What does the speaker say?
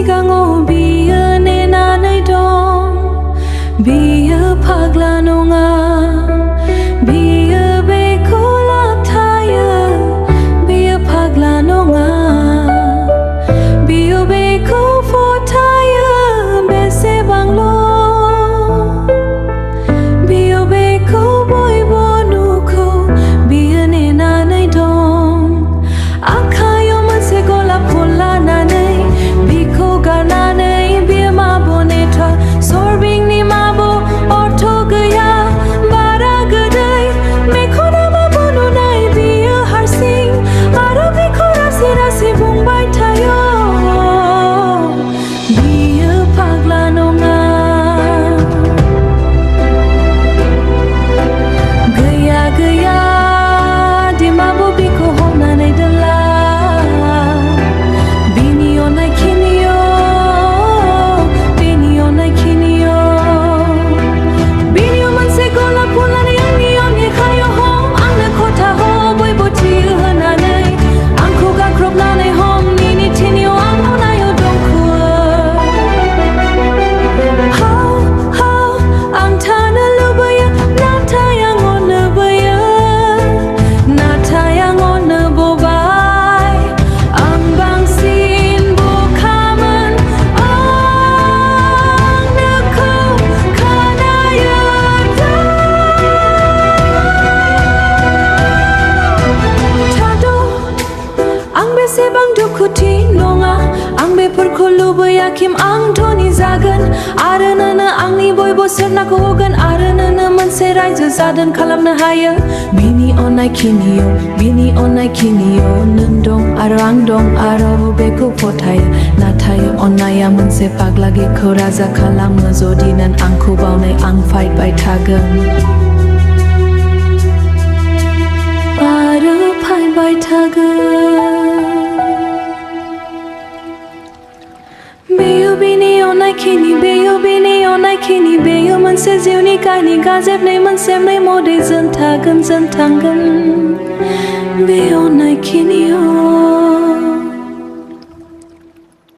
sigang-o Biyw ne-nanwi dong Biyw pagla nonga Biyw bekoube thayw Biyw pagla nonga Biyw bekoube phothayw besebanglo Biyw bekoube dukhu Biyw ne-nanwi dong Aakhai-o mwnse gola phola nanay biko garnanay Biyw mabo ne-thwa Sorbing-ni mabo ortho gaya bara Gidwi Mekhon-a mabo nuna-wi Biyw harsing aro biko rasi-rasi bung-bay phothayw Biyw pagla nonga gaya gaya di mabo biko hom-nanwi dwn-la Bini-o nai khini-o Bini-o nai khini-o Bini-o mwnse gola phola ni Aakhai-o hom angno khotha ho boybo thiyo honanay angkho gakhrob-nanwi hom-nanwi thini-o mwnse dong-khwo How ang thana lubaya nathay bung-bay ang bangsin bukaman ang dukhu Thado ang besebang dukhu nonga ang beporkho lubaya kim ang dhoni zagon aro nono angni boybo sernaखौ होगोन aro nono मोनसे रायजो जादोन खालामनो हायो Bini-o nai khini-o Bini-o nai khini-o नों दं आरो आं दं आरो बेखौ phothayw नाथाय अननाया मोनसे pagla गितखौ राजा खालामो जुदि नों आंखौ बावनाय आं फायबाय थागोन आरो फायबाय थागोन Biyw bini-o nai khini Biyw bini-o nai khini Biyw मोनसे जिउनि काहानि गाजेबनाय मोनसे मोदै जों थागोन जों थांगोन Biyw nai khini-o